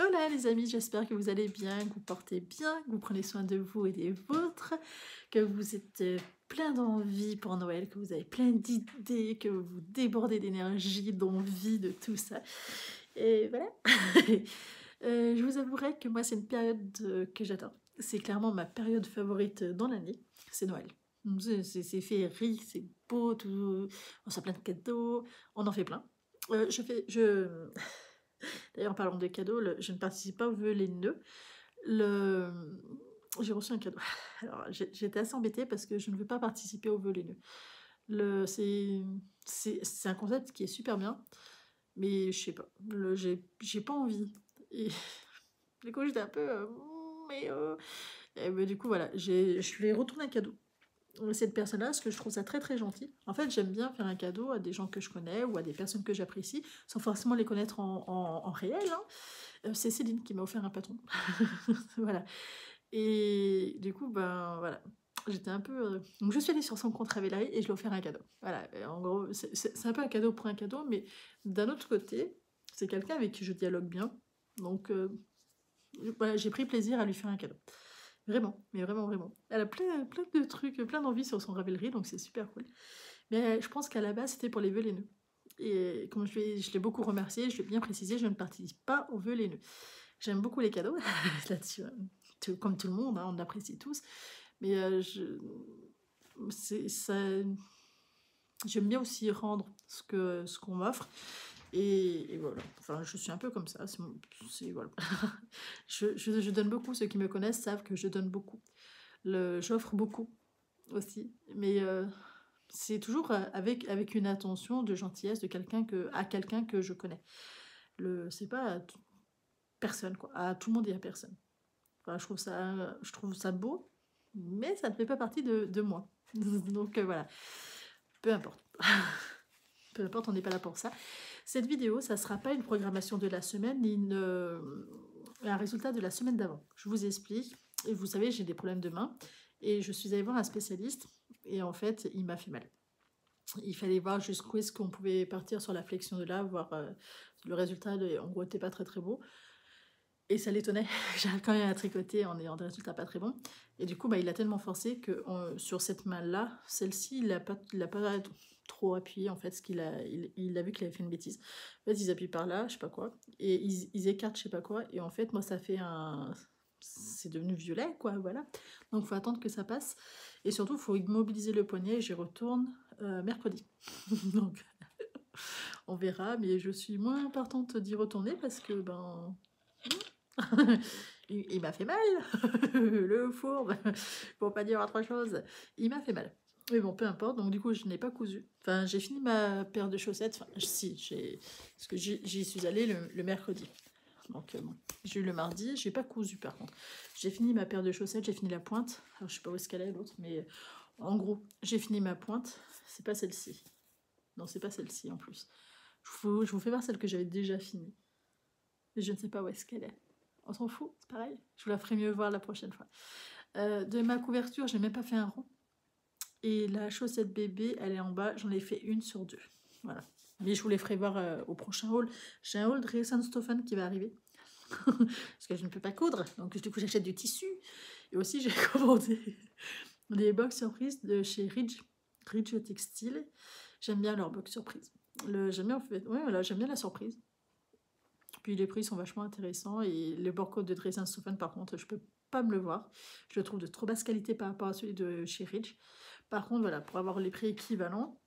Hola les amis, j'espère que vous allez bien, que vous portez bien, que vous prenez soin de vous et des vôtres, que vous êtes plein d'envie pour Noël, que vous avez plein d'idées, que vous débordez d'énergie, d'envie, de tout ça. Et voilà. Je vous avouerai que moi c'est une période que j'adore. C'est clairement ma période favorite dans l'année, c'est Noël. C'est féerique, c'est beau, tout... on sort plein de cadeaux, on en fait plein. D'ailleurs, en parlant de cadeaux, je ne participe pas aux vœux les nœuds. Le... J'ai reçu un cadeau. Alors, j'étais assez embêtée parce que je ne veux pas participer aux vœux les nœuds. C'est un concept qui est super bien, mais je sais pas. J'ai pas envie. Et du coup, j'étais un peu. Mais, et ben, du coup, voilà. Je lui ai retourné un cadeau cette personne-là, parce que je trouve ça très très gentil. En fait, j'aime bien faire un cadeau à des gens que je connais ou à des personnes que j'apprécie, sans forcément les connaître en réel. Hein. C'est Céline qui m'a offert un patron. Voilà. Et du coup, ben voilà. J'étais un peu. Donc, je suis allée sur son compte Ravelry et je lui ai offert un cadeau. Voilà. Et en gros, c'est un peu un cadeau pour un cadeau, mais d'un autre côté, c'est quelqu'un avec qui je dialogue bien. Donc, voilà, j'ai pris plaisir à lui faire un cadeau. Vraiment, mais vraiment, vraiment. Elle a plein de trucs, plein d'envies sur son Ravelry, donc c'est super cool. Mais je pense qu'à la base, c'était pour les vœux les nœuds. Et comme je l'ai beaucoup remercié, je l'ai bien précisé, je ne participe pas aux vœux les nœuds. J'aime beaucoup les cadeaux, là-dessus, comme tout le monde, hein, on apprécie tous. Mais ça, j'aime bien aussi rendre ce qu'on m'offre. Et voilà, enfin, je suis un peu comme ça. Voilà. Je donne beaucoup. Ceux qui me connaissent savent que je donne beaucoup. J'offre beaucoup aussi. Mais c'est toujours avec une attention de gentillesse à quelqu'un que je connais. C'est pas personne, quoi. À tout le monde et à personne. Enfin, je trouve ça beau, mais ça ne fait pas partie de moi. Donc voilà, peu importe. Peu importe, on n'est pas là pour ça. Cette vidéo, ça ne sera pas une programmation de la semaine, ni un résultat de la semaine d'avant. Je vous explique. Et vous savez, j'ai des problèmes de main. Et je suis allée voir un spécialiste. Et en fait, il m'a fait mal. Il fallait voir jusqu'où est-ce qu'on pouvait partir sur la flexion de là, voir le résultat. En gros, n'était pas très très beau. Et ça l'étonnait. J'arrive quand même à tricoter en ayant des résultats pas très bons. Et du coup, bah, il a tellement forcé que sur cette main-là, celle-ci, il l'a pas trop appuyé en fait, parce il a vu qu'il avait fait une bêtise. En fait, ils appuient par là, je sais pas quoi, et ils écartent, je sais pas quoi, et en fait, moi, ça fait c'est devenu violet, quoi, voilà. Donc, faut attendre que ça passe. Et surtout, il faut immobiliser le poignet, et j'y retourne mercredi. Donc, on verra, mais je suis moins partante d'y retourner parce que, ben, il m'a fait mal, le fourbe, pour pas dire autre chose. Il m'a fait mal. Mais bon, peu importe. Donc du coup, je n'ai pas cousu. Enfin, j'ai fini ma paire de chaussettes. Enfin, si, parce que j'y suis allée le mercredi. Donc bon, j'ai eu le mardi. J'ai pas cousu par contre. J'ai fini ma paire de chaussettes. J'ai fini la pointe. Alors je sais pas où est-ce qu'elle est l'autre, mais en gros, j'ai fini ma pointe. C'est pas celle-ci. Non, c'est pas celle-ci en plus. Je vous fais voir celle que j'avais déjà finie. Mais je ne sais pas où est-ce qu'elle est. On s'en fout, c'est pareil. Je vous la ferai mieux voir la prochaine fois. De ma couverture, j'ai même pas fait un rond. Et la chaussette bébé, elle est en bas. J'en ai fait une sur deux. Voilà. Mais je vous les ferai voir au prochain haul. J'ai un haul de Dresden-Stoffen qui va arriver. Parce que je ne peux pas coudre. Donc du coup, j'achète du tissu. Et aussi, j'ai commandé des box surprises de chez Ridge Textile. J'aime bien leur box surprise. J'aime bien, en fait, ouais, voilà, j'aime bien la surprise. Puis les prix sont vachement intéressants. Et le barcode de Dresden-Stoffen, par contre, je peux pas me le voir. Je le trouve de trop basse qualité par rapport à celui de chez Ridge. Par contre, voilà, pour avoir les prix équivalents,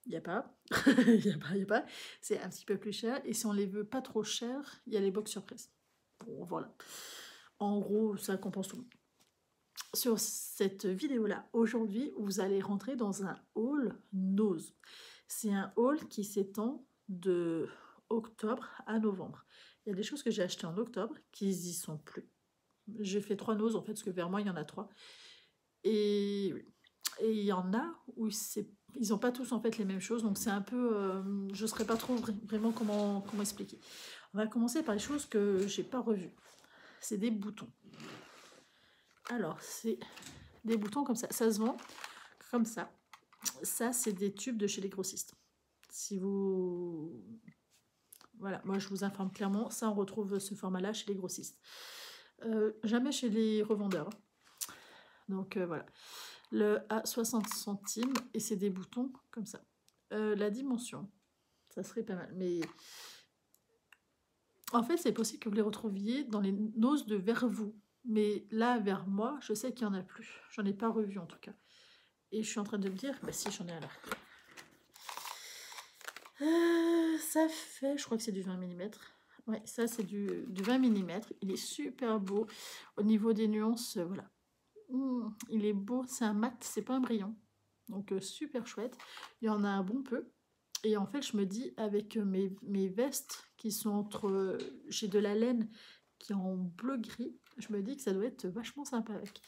il n'y a pas. Il y a pas. C'est un petit peu plus cher. Et si on les veut pas trop cher, il y a les box surprises. Bon, voilà. En gros, ça compense tout. Sur cette vidéo-là, aujourd'hui, vous allez rentrer dans un haul Nose. C'est un haul qui s'étend de octobre à novembre. Il y a des choses que j'ai achetées en octobre qui n'y sont plus. J'ai fait 3 Nose en fait, parce que vers moi, il y en a 3. Et il y en a où ils n'ont pas tous en fait les mêmes choses, donc c'est un peu... je ne saurais pas trop vraiment comment expliquer. On va commencer par les choses que j'ai pas revues. C'est des boutons. Alors, c'est des boutons comme ça. Ça se vend comme ça. Ça, c'est des tubes de chez les grossistes. Si vous Voilà, moi je vous informe clairement, ça on retrouve ce format-là chez les grossistes. Jamais chez les revendeurs. Donc voilà, le à 60 centimes et c'est des boutons comme ça. La dimension, ça serait pas mal, mais en fait c'est possible que vous les retrouviez dans les noses de vers vous, mais là vers moi, je sais qu'il n'y en a plus. J'en ai pas revu en tout cas. Et je suis en train de me dire, bah si j'en ai un là. Ça fait, je crois que c'est du 20 mm. Ouais, ça c'est du 20 mm. Il est super beau. Au niveau des nuances, voilà. Il est beau, c'est un mat, c'est pas un brillant. Donc super chouette. Il y en a un bon peu. Et en fait, je me dis, avec mes vestes qui sont entre... j'ai de la laine qui est en bleu-gris. Je me dis que ça doit être vachement sympa avec.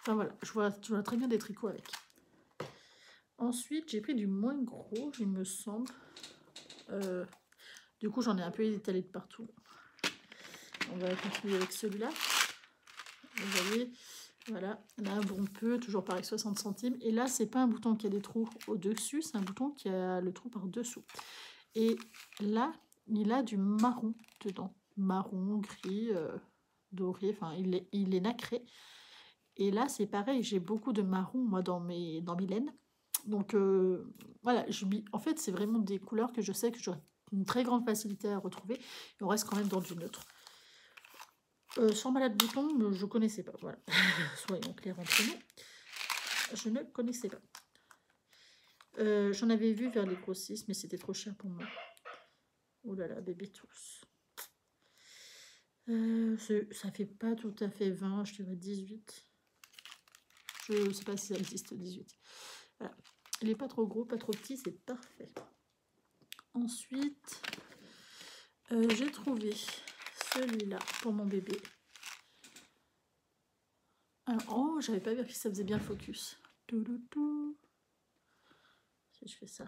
Enfin voilà, je vois très bien des tricots avec. Ensuite, j'ai pris du moins gros, il me semble. Du coup, j'en ai un peu étalé de partout. On va continuer avec celui-là. Vous voyez, voilà, là un bon peu, toujours pareil, 60 centimes. Et là, c'est pas un bouton qui a des trous au-dessus, c'est un bouton qui a le trou par-dessous. Et là, il a du marron dedans. Marron, gris, doré, enfin, il est nacré. Et là, c'est pareil, j'ai beaucoup de marron, moi, dans mes laines. Donc, voilà, en fait, c'est vraiment des couleurs que je sais que j'aurai une très grande facilité à retrouver. Et on reste quand même dans du neutre. Sans malade bouton, je connaissais pas. Voilà, soyons clairs entre nous. Je ne connaissais pas. J'en avais vu vers les grossistes, mais c'était trop cher pour moi. Oh là là, bébé tous. Ça fait pas tout à fait 20, je dirais 18. Je sais pas si ça existe, 18. Voilà. Il est pas trop gros, pas trop petit, c'est parfait. Ensuite, j'ai trouvé celui-là pour mon bébé. Alors, oh, j'avais pas vérifié si ça faisait bien le focus. Si je fais ça.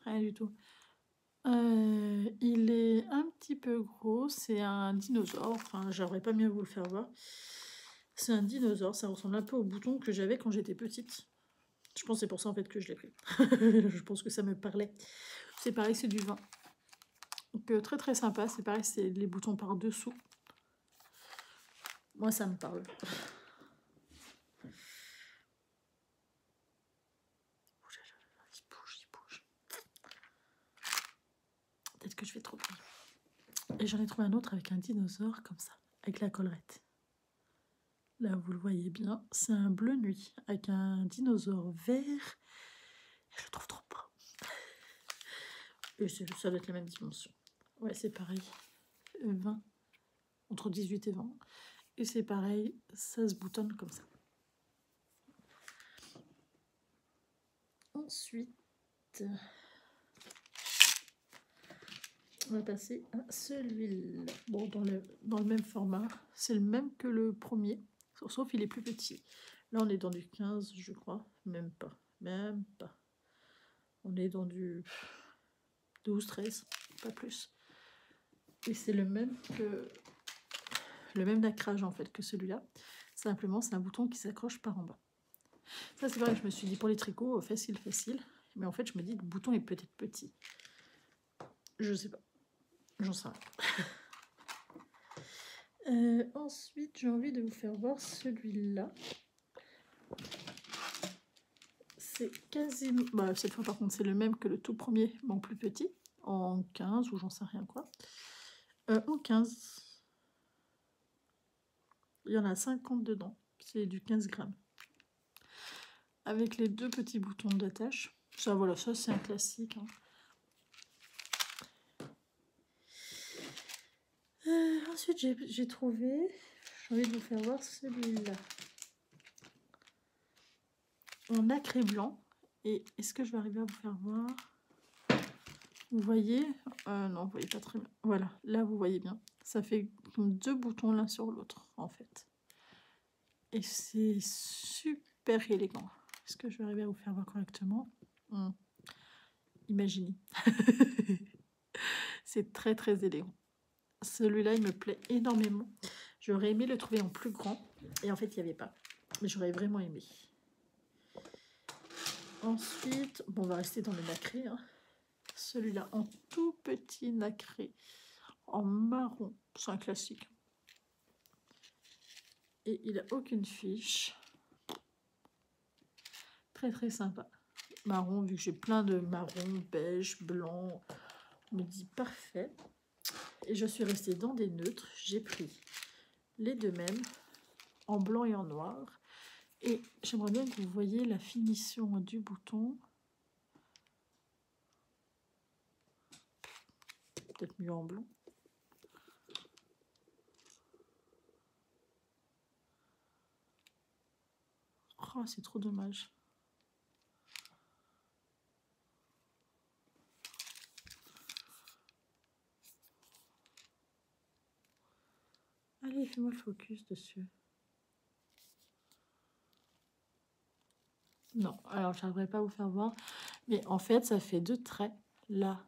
Rien du tout. Il est un petit peu gros, c'est un dinosaure. Enfin, j'aurais pas mieux vous le faire voir. C'est un dinosaure, ça ressemble un peu au bouton que j'avais quand j'étais petite. Je pense que c'est pour ça en fait que je l'ai pris. Je pense que ça me parlait. C'est pareil, c'est du vin. Donc très très sympa, c'est pareil, c'est les boutons par dessous. Moi ça me parle. Il bouge. Peut-être que je vais trop vite. Et j'en ai trouvé un autre avec un dinosaure comme ça, avec la collerette. Là, vous le voyez bien, c'est un bleu nuit avec un dinosaure vert. Je le trouve trop beau. Et ça doit être la même dimension. Ouais, c'est pareil. 20. Entre 18 et 20. Et c'est pareil, ça se boutonne comme ça. Ensuite, on va passer à celui-là. Bon, dans le même format. C'est le même que le premier, sauf il est plus petit. Là, on est dans du 15, je crois. Même pas. On est dans du 12, 13, pas plus. Et c'est le même nacrage en fait que celui-là. Simplement, c'est un bouton qui s'accroche par en bas. Ça, c'est vrai que je me suis dit pour les tricots, facile. Mais en fait, je me dis que le bouton est peut-être petit. Je sais pas. J'en sais rien. Ensuite, j'ai envie de vous faire voir celui-là. C'est quasiment... Bah, cette fois, par contre, c'est le même que le tout premier, mais en plus petit. En 15 ou j'en sais rien quoi. En 15. Il y en a 50 dedans. C'est du 15 grammes. Avec les deux petits boutons d'attache. Ça, voilà, ça c'est un classique. Hein. Ensuite, j'ai trouvé... J'ai envie de vous faire voir celui-là. En nacré blanc. Et est-ce que je vais arriver à vous faire voir? Vous voyez? Non, vous voyez pas très bien. Voilà, là vous voyez bien. Ça fait comme deux boutons l'un sur l'autre, en fait. Et c'est super élégant. Est-ce que je vais arriver à vous faire voir correctement? Imaginez. C'est très très élégant. Celui-là, il me plaît énormément. J'aurais aimé le trouver en plus grand. Et en fait, il n'y avait pas. Mais j'aurais vraiment aimé. Ensuite, bon, on va rester dans le nacré. Hein. Celui-là en tout petit nacré, en marron, c'est un classique. Et il n'a aucune fiche. Très très sympa. Marron, vu que j'ai plein de marron, beige, blanc, on me dit parfait. Et je suis restée dans des neutres. J'ai pris les deux mêmes, en blanc et en noir. Et j'aimerais bien que vous voyez la finition du bouton. Peut-être mieux en blanc. Oh, c'est trop dommage. Allez, fais-moi le focus dessus. Non, alors je n'arriverai pas à vous faire voir. Mais en fait, ça fait deux traits, là.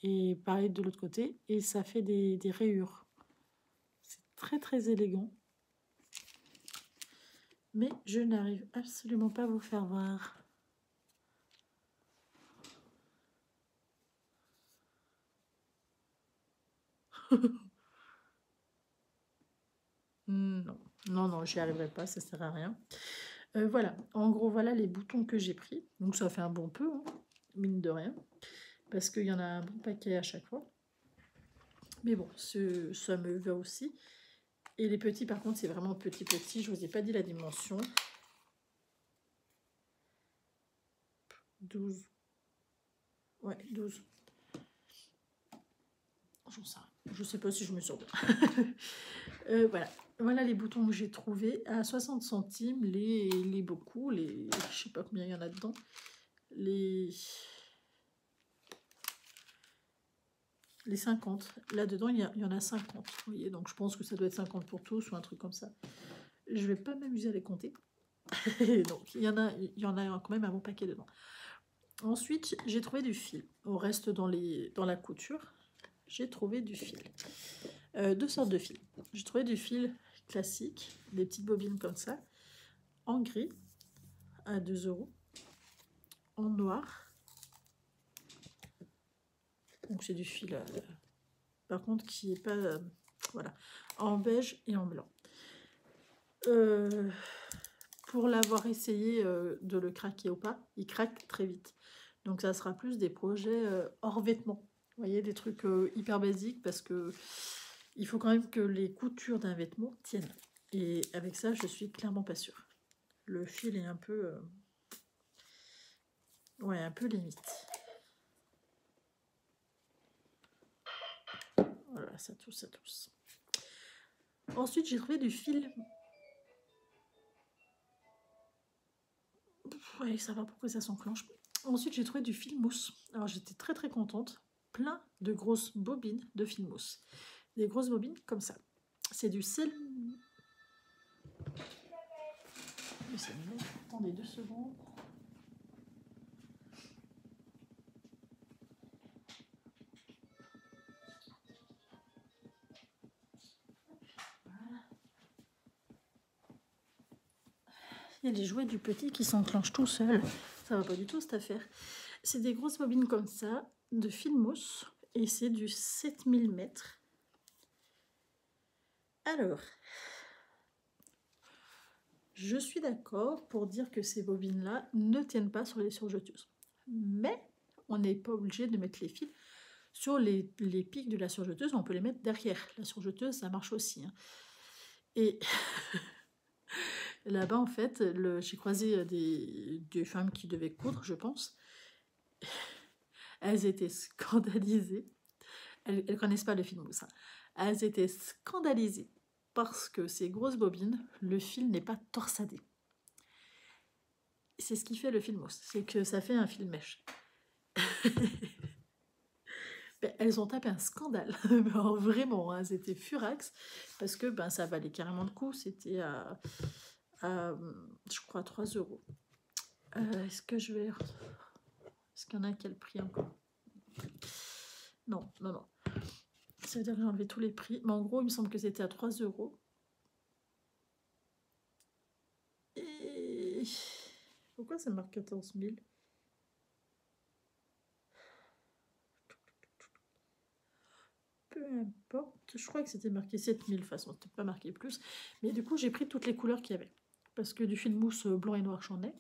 Et pareil de l'autre côté. Et ça fait des rayures. C'est très très élégant. Mais je n'arrive absolument pas à vous faire voir. Non, non, non, j'y arriverai pas, ça sert à rien. Voilà, en gros, voilà les boutons que j'ai pris. Donc ça fait un bon peu, hein, mine de rien. Parce qu'il y en a un bon paquet à chaque fois. Mais bon, ça me va aussi. Et les petits, par contre, c'est vraiment petit, petit. Je vous ai pas dit la dimension. 12. Ouais, 12. Je sais pas si je me sens bien. Voilà. Voilà les boutons que j'ai trouvés à 60 centimes. Les beaucoup, je sais pas combien il y en a dedans. Les 50. Là-dedans, il y en a 50. Vous voyez, donc je pense que ça doit être 50 pour tous ou un truc comme ça. Je vais pas m'amuser à les compter. Donc, il y en a quand même un bon paquet dedans. Ensuite, j'ai trouvé du fil. On reste dans la couture. J'ai trouvé du fil. Deux sortes de fils. J'ai trouvé du fil classique, des petites bobines comme ça, en gris, à 2 €, en noir. Donc c'est du fil, par contre, qui est pas... voilà, en beige et en blanc. Pour l'avoir essayé de le craquer ou pas, il craque très vite. Donc ça sera plus des projets hors vêtements. Vous voyez, des trucs hyper basiques parce que il faut quand même que les coutures d'un vêtement tiennent. Et avec ça, je suis clairement pas sûre. Le fil est un peu... ouais, un peu limite. Voilà, ça tousse, ça tousse. Ensuite, j'ai trouvé du fil... ouais, ça va, pourquoi ça s'enclenche. Ensuite, j'ai trouvé du fil mousse. Alors, j'étais très très contente. Plein de grosses bobines de fil mousse. Des grosses bobines comme ça. C'est du sel... Attendez 2 secondes. Voilà. Il y a les jouets du petit qui s'enclenchent tout seul. Ça va pas du tout cette affaire. C'est des grosses bobines comme ça, de fil mousse. Et c'est du 7 mm. Alors, je suis d'accord pour dire que ces bobines-là ne tiennent pas sur les surjeteuses. Mais on n'est pas obligé de mettre les fils sur les pics de la surjeteuse. On peut les mettre derrière. La surjeteuse, ça marche aussi. Hein. Et là-bas, en fait, j'ai croisé des femmes qui devaient coudre, je pense. Elles étaient scandalisées. Elles ne connaissent pas le fil mousse. Hein. Elles étaient scandalisées parce que ces grosses bobines, le fil n'est pas torsadé. C'est ce qui fait le fil mousse, c'est que ça fait un fil mèche. Ben, elles ont tapé un scandale, alors, vraiment, hein, c'était furax, parce que ben, ça valait carrément le coup, c'était à je crois 3 €. Est-ce que je vais... Est-ce qu'il y en a quel prix encore? Non, non, non. Ça veut dire que j'ai enlevé tous les prix. Mais en gros, il me semble que c'était à 3 €. Et... pourquoi ça marque 14 000? peu importe. Je crois que c'était marqué 7000 de toute façon, c'était pas marqué plus. Mais du coup, j'ai pris toutes les couleurs qu'il y avait. Parce que du fil mousse blanc et noir, j'en ai.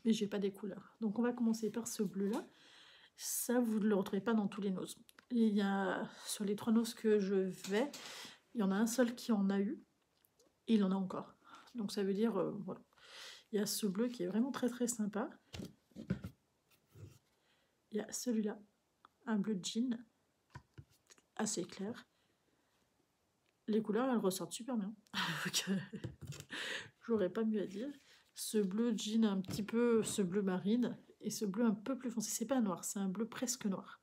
Mais j'ai pas des couleurs. Donc on va commencer par ce bleu-là. Ça, vous ne le retrouvez pas dans tous les noses. Il y a, sur les 3 noses que je vais, il y en a un seul qui en a eu. Et il en a encore. Donc ça veut dire, voilà. Il y a ce bleu qui est vraiment très très sympa. Il y a celui-là, un bleu jean, assez clair. Les couleurs, elles ressortent super bien. J'aurais pas mieux à dire. Ce bleu jean un petit peu, ce bleu marine, et ce bleu un peu plus foncé. C'est pas noir, c'est un bleu presque noir.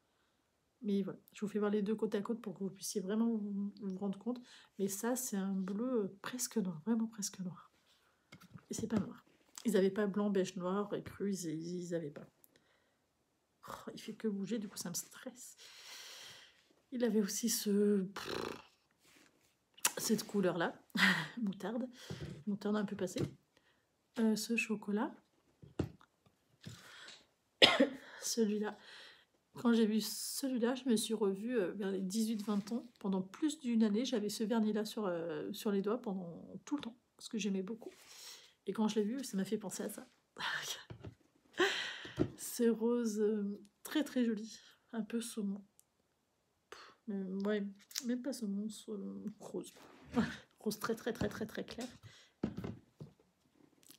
Mais voilà, je vous fais voir les deux côte à côte pour que vous puissiez vraiment vous rendre compte. Mais ça, c'est un bleu presque noir, vraiment presque noir. Et c'est pas noir. Ils n'avaient pas blanc, beige, noir et cru, ils n'avaient pas. Oh, il fait que bouger, du coup ça me stresse. Il avait aussi cette couleur-là, moutarde un peu passée. Ce chocolat. Celui-là. Quand j'ai vu celui-là, je me suis revue vers les 18-20 ans. Pendant plus d'une année, j'avais ce vernis-là sur les doigts pendant tout le temps, parce que j'aimais beaucoup. Et quand je l'ai vu, ça m'a fait penser à ça. C'est rose très très joli, un peu saumon. Ouais, même pas saumon, rose. Rose très très très très très clair.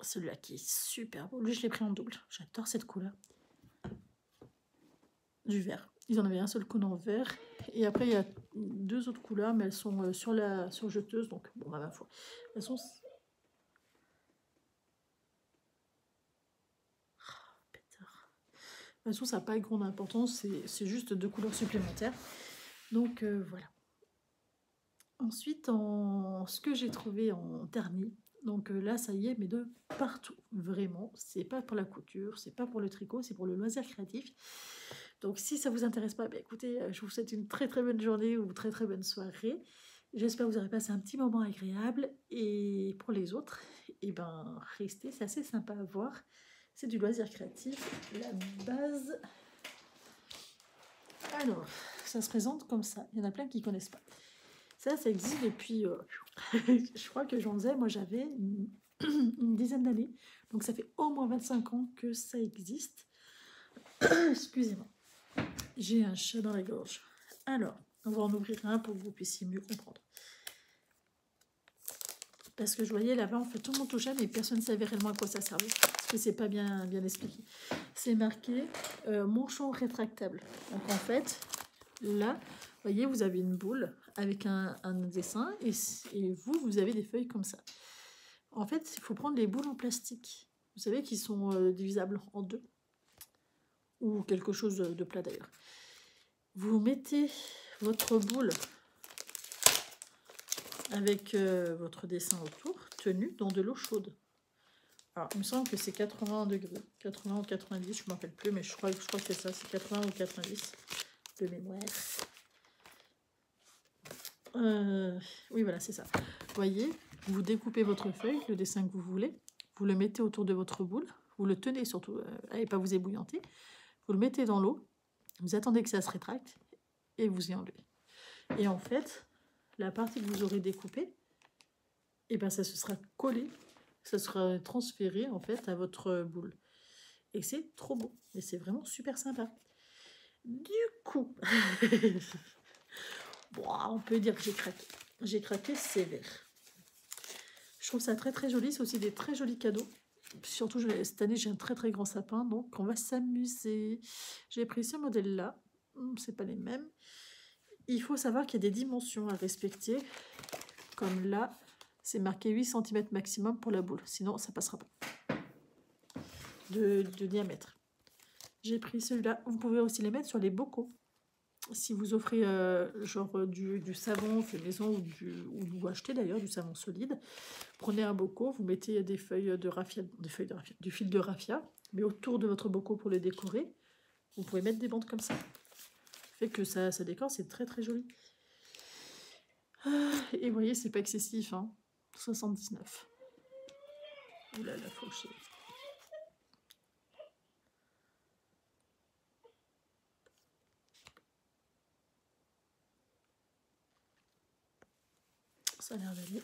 Celui-là qui est super beau. Lui, je l'ai pris en double. J'adore cette couleur. Du vert. Ils en avaient un seul cône en vert. Et après, il y a 2 autres couleurs, mais elles sont sur jeteuse. Donc, bon, bah, ma foi. De toute façon, ça n'a pas grande importance. C'est juste 2 couleurs supplémentaires. Donc, voilà. Ensuite, ce que j'ai trouvé en dernier. Donc là, ça y est, mais de partout. Vraiment. C'est pas pour la couture, c'est pas pour le tricot, c'est pour le loisir créatif. Donc si ça vous intéresse pas, écoutez, je vous souhaite une très très bonne journée ou très très bonne soirée. J'espère que vous aurez passé un petit moment agréable. Et pour les autres, restez, c'est assez sympa à voir. C'est du loisir créatif. La base. Alors, ça se présente comme ça. Il y en a plein qui ne connaissent pas. Ça existe depuis, je crois que j'en faisais, moi j'avais une dizaine d'années. Donc ça fait au moins 25 ans que ça existe. Excusez-moi. J'ai un chat dans la gorge. Alors, on va en ouvrir un pour que vous puissiez mieux comprendre. Parce que je voyais là-bas, en fait, tout le monde touchait, mais personne ne savait réellement à quoi ça servait. Parce que c'est pas bien expliqué. C'est marqué manchon rétractable. Donc en fait, là, vous voyez, vous avez une boule avec un dessin et vous avez des feuilles comme ça. En fait, il faut prendre les boules en plastique. Vous savez qu'ils sont divisables en 2. Ou quelque chose de plat d'ailleurs. Vous mettez votre boule avec votre dessin autour, tenu dans de l'eau chaude. Alors, il me semble que c'est 80 degrés. 80 ou 90, je ne me rappelle plus, mais je crois que c'est ça, c'est 80 ou 90 de mémoire. Oui, voilà, c'est ça. Vous voyez, vous découpez votre feuille, le dessin que vous voulez, vous le mettez autour de votre boule, vous le tenez surtout, et pas vous ébouillanter, vous le mettez dans l'eau, vous attendez que ça se rétracte, et vous y enlevez. Et en fait, la partie que vous aurez découpée, ça se sera collé, ça sera transféré en fait à votre boule. Et c'est trop beau, et c'est vraiment super sympa. Du coup... Bon, on peut dire que j'ai craqué. J'ai craqué sévère. Je trouve ça très très joli. C'est aussi des très jolis cadeaux. Surtout cette année, j'ai un très très grand sapin. Donc on va s'amuser. J'ai pris ce modèle-là. C'est pas les mêmes. Il faut savoir qu'il y a des dimensions à respecter. Comme là, c'est marqué 8 cm maximum pour la boule. Sinon, ça passera pas. De diamètre. J'ai pris celui-là. Vous pouvez aussi les mettre sur les bocaux. Si vous offrez du savon fait maison ou vous achetez d'ailleurs du savon solide, prenez un bocaux, vous mettez des feuilles de raffia, du fil de raffia, mais autour de votre bocaux pour le décorer. Vous pouvez mettre des bandes comme ça. Fait que ça décore, c'est très très joli. Et vous voyez, c'est pas excessif, hein. 79. Oula, la fauchée. Ça a l'air d'aller.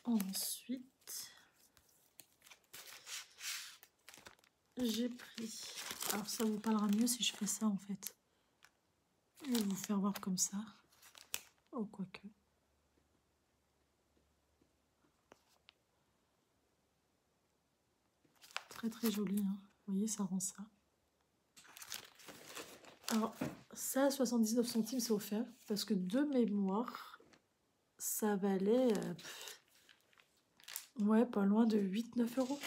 Ensuite, j'ai pris... Alors ça vous parlera mieux si je fais ça en fait. Je vais vous faire voir comme ça. Oh, quoique. Très très joli, hein. Vous voyez, ça rend ça. Alors, ça, 79 centimes, c'est offert. Parce que de mémoire, ça valait... ouais, pas loin de 8-9 euros.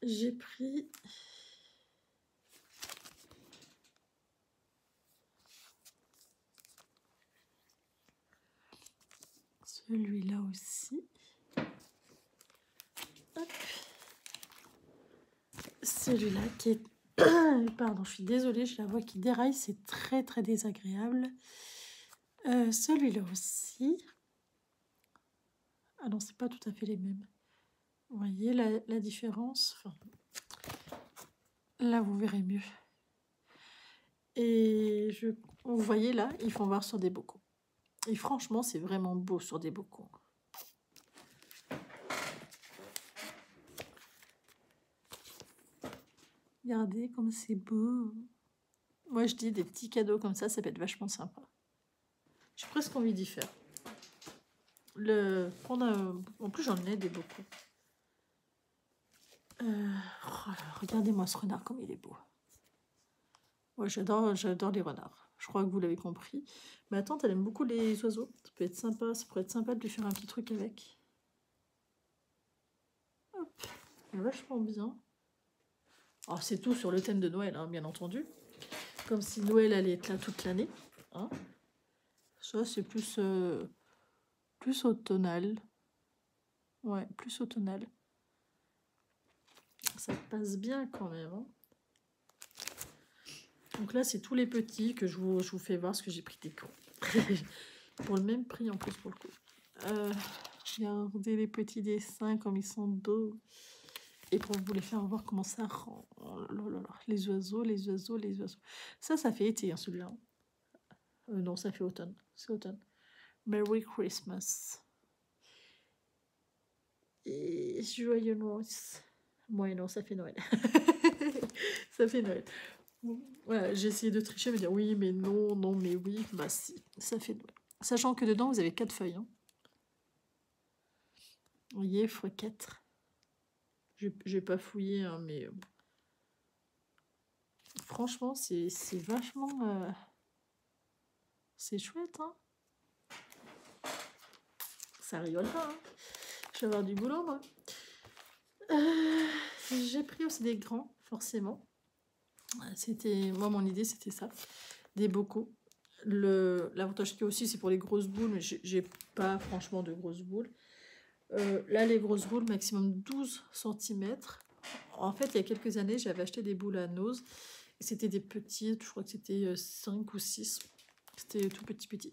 J'ai pris... celui-là aussi. Hop. Celui-là qui est... pardon, je suis désolée, j'ai la voix qui déraille, c'est très très désagréable. Celui-là aussi. Ah non, c'est pas tout à fait les mêmes. Vous voyez la différence? Enfin, là, vous verrez mieux. Et vous voyez là, ils font voir sur des bocaux. Et franchement, c'est vraiment beau sur des bocaux. Regardez comme c'est beau. Moi, je dis des petits cadeaux comme ça peut être vachement sympa. J'ai presque envie d'y faire. En plus, j'en ai des bocaux. Regardez-moi ce renard comme il est beau. Moi, j'adore les renards. Je crois que vous l'avez compris. Ma tante, elle aime beaucoup les oiseaux. Ça peut être sympa. Ça pourrait être sympa de lui faire un petit truc avec. Hop, vachement bien. Alors, c'est tout sur le thème de Noël, hein, bien entendu. Comme si Noël allait être là toute l'année. Hein. Ça, c'est plus automnal. Ouais, plus automnal. Ça passe bien quand même. Hein. Donc là, c'est tous les petits que je vous fais voir ce que j'ai pris des gros. Pour le même prix en plus pour le coup. Regardez les petits dessins comme ils sont beaux. Et pour vous les faire voir comment ça rend. Oh là là là. Les oiseaux, les oiseaux, les oiseaux. Ça fait été hein, celui-là. Non, ça fait automne. C'est automne. Merry Christmas. Et joyeux Noël. Ouais, non, ça fait Noël. Ça fait Noël. Voilà, j'ai essayé de tricher, me dire oui, mais non, non, mais oui. Bah si, ça fait Noël. Sachant que dedans, vous avez 4 feuilles. Hein. Vous voyez, x4. J'ai pas fouillé, hein, mais... franchement, c'est vachement... c'est chouette, hein. Ça rigole pas, hein. Je vais avoir du boulot, moi. J'ai pris aussi des grands, forcément. Moi, mon idée, c'était ça. Des bocaux. L'avantage qu'il y a aussi, c'est pour les grosses boules, mais j'ai pas franchement de grosses boules. Là, les grosses boules, maximum 12 cm. En fait, il y a quelques années, j'avais acheté des boules à Nose. C'était des petites, je crois que c'était 5 ou 6. C'était tout petit.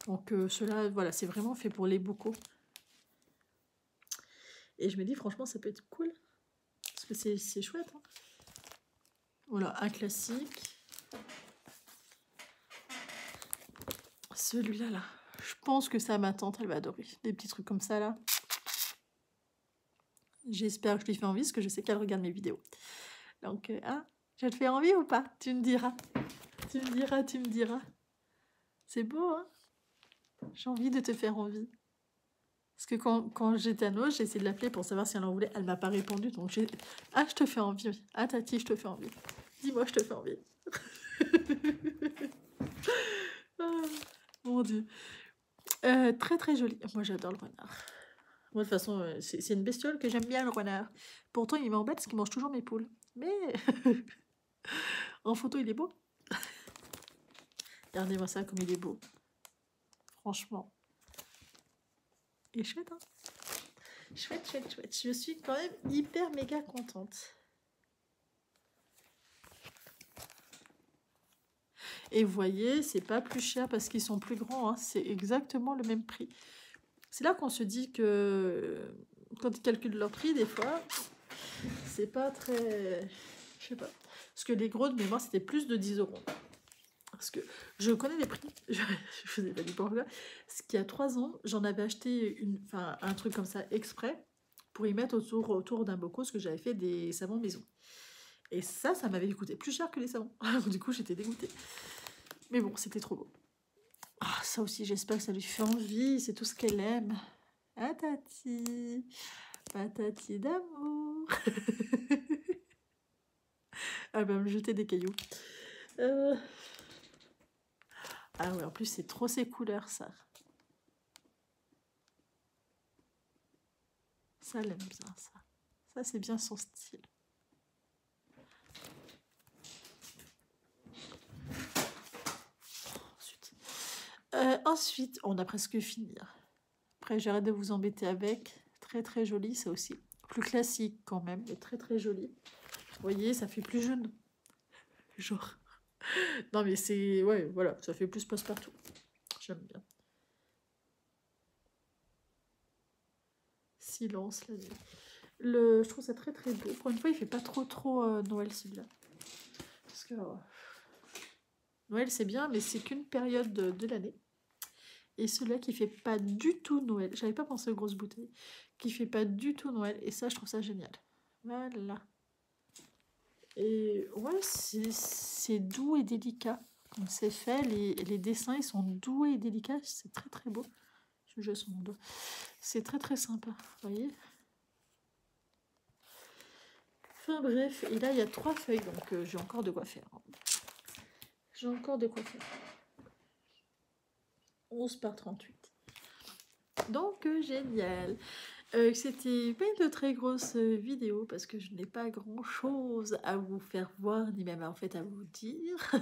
Donc, ceux-là, voilà, c'est vraiment fait pour les bocaux. Et je me dis, franchement, ça peut être cool. Parce que c'est chouette. Hein. Voilà, un classique. Celui-là, là. Je pense que ça, ma tante, elle va adorer. Des petits trucs comme ça, là. J'espère que je lui fais envie, parce que je sais qu'elle regarde mes vidéos. Donc, je te fais envie ou pas? Tu me diras. Tu me diras. C'est beau, hein? J'ai envie de te faire envie. Parce que quand j'étais à Noël, j'ai essayé de l'appeler pour savoir si elle en voulait. Elle m'a pas répondu, donc je te fais envie. Ah, Tati, je te fais envie. Dis-moi, je te fais envie. Mon Dieu. Très, très joli. Moi, j'adore le renard. Moi, de toute façon, c'est une bestiole que j'aime bien, le renard. Pourtant, il m'embête parce qu'il mange toujours mes poules. Mais en photo, il est beau. Regardez-moi ça, comme il est beau. Franchement. Il est chouette, hein? Chouette. Je suis quand même hyper méga contente. Et vous voyez, c'est pas plus cher parce qu'ils sont plus grands. Hein. C'est exactement le même prix. C'est là qu'on se dit que quand ils calculent leur prix, des fois, c'est pas très... Je sais pas. Parce que les gros de mémoire, c'était plus de 10 euros. Parce que je connais les prix, je vous ai pas dit pourquoi. Ce qu'il y a 3 ans, j'en avais acheté un truc comme ça exprès pour y mettre autour d'un bocaux, parce que j'avais fait des savons maison. Et ça m'avait coûté plus cher que les savons. Du coup, j'étais dégoûtée. Mais bon, c'était trop beau. Ah, ça aussi, j'espère que ça lui fait envie. C'est tout ce qu'elle aime. Ah, Tati. Patati d'amour. Elle va me jeter des cailloux. Ah ouais, en plus, c'est trop ses couleurs, ça. Ça, elle aime bien, ça. Ça, c'est bien son style. Ensuite, on a presque fini. Après, j'arrête de vous embêter avec. Très, très joli, ça aussi. Plus classique, quand même, mais très, très joli. Vous voyez, ça fait plus jeune. Genre... Non, mais c'est... Ouais, voilà, ça fait plus passe-partout. J'aime bien. Silence, la nuit. Je trouve ça très très beau. Pour une fois, il fait pas trop Noël, celui-là. Parce que Noël, c'est bien, mais c'est qu'une période de l'année. Et celui-là qui fait pas du tout Noël. J'avais pas pensé aux grosses bouteilles. Qui fait pas du tout Noël. Et ça, je trouve ça génial. Voilà. Et ouais, c'est doux et délicat. Comme c'est fait, les dessins, ils sont doux et délicats. C'est très très beau. Je sur mon dos. C'est très très sympa. Vous voyez? Enfin bref, et là il y a 3 feuilles, donc j'ai encore de quoi faire. J'ai encore de quoi faire. 11 par 38. Donc génial. C'était pas une très grosse vidéo parce que je n'ai pas grand chose à vous faire voir, ni même en fait à vous dire.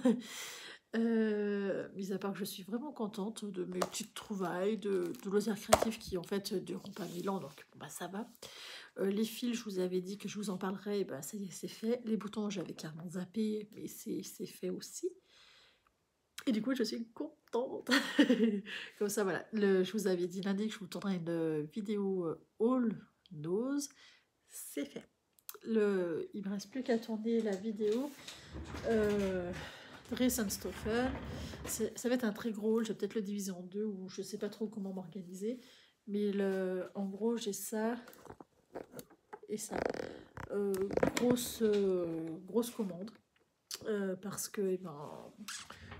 Mis à part que je suis vraiment contente de mes petites trouvailles, de loisirs créatifs qui en fait dureront pas 1000 ans, donc bah, ça va. Les fils, je vous avais dit que je vous en parlerai, bah, ça y est, c'est fait. Les boutons, j'avais carrément zappé, mais c'est fait aussi. Et du coup, je suis contente. Comme ça, voilà. Je vous avais dit lundi que je vous tournerai une vidéo haul nose. C'est fait. Il me reste plus qu'à tourner la vidéo Risenstoffen. Ça va être un très gros haul. Je vais peut-être le diviser en 2 ou je sais pas trop comment m'organiser. Mais en gros, j'ai ça et ça. Grosse commande. Parce que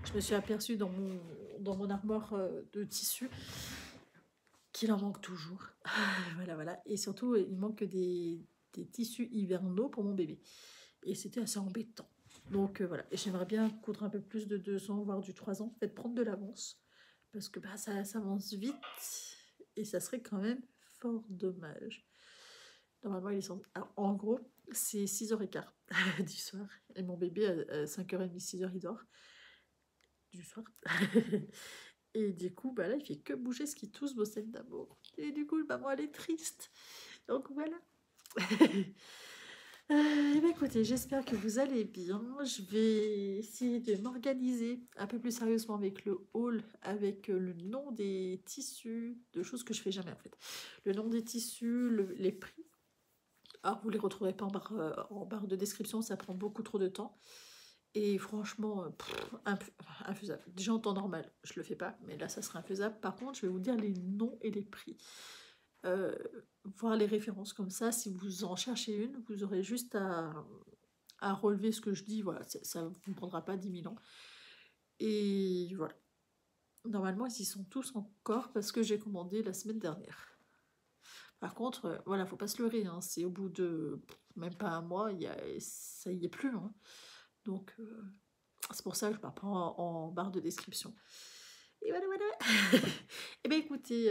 je me suis aperçue dans mon armoire de tissu qu'il en manque toujours. Voilà. Et surtout, il manque des tissus hivernaux pour mon bébé. Et c'était assez embêtant. Donc voilà. Et j'aimerais bien coudre un peu plus de 2 ans, voire du 3 ans. En fait, prendre de l'avance. Parce que ça avance vite. Et ça serait quand même fort dommage. Normalement, il est en gros, c'est 6h15 du soir. Et mon bébé, à 5h30, 6h, il dort. Du soir. Et du coup, bah là, il fait que bouger ce qui tousse Bossette d'amour. Et du coup, maman, elle est triste. Donc voilà. Et bien écoutez, j'espère que vous allez bien. Je vais essayer de m'organiser un peu plus sérieusement avec le haul, avec le nom des tissus, de choses que je fais jamais en fait. Le nom des tissus, les prix. Alors, vous ne les retrouverez pas en barre de description, ça prend beaucoup trop de temps. Et franchement, infaisable. Déjà en temps normal, je le fais pas, mais là, ça sera infaisable. Par contre, je vais vous dire les noms et les prix. Voir les références comme ça. Si vous en cherchez une, vous aurez juste à relever ce que je dis. Voilà, ça ne vous prendra pas 10 000 ans. Et voilà. Normalement, ils y sont tous encore parce que j'ai commandé la semaine dernière. Par contre, voilà, faut pas se leurrer, hein, c'est au bout de même pas un mois, ça y est plus. Hein. Donc, c'est pour ça que je ne pars pas en barre de description. Et voilà. Et bien écoutez,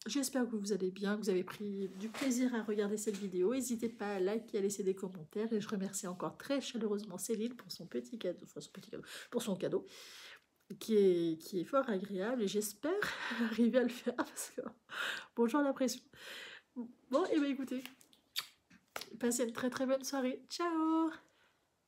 j'espère que vous allez bien, que vous avez pris du plaisir à regarder cette vidéo. N'hésitez pas à liker, à laisser des commentaires. Et je remercie encore très chaleureusement Céline pour son petit cadeau, pour son cadeau. Qui est fort agréable et j'espère arriver à le faire parce que bonjour la pression. Bon, et bien écoutez, passez une très très bonne soirée. Ciao!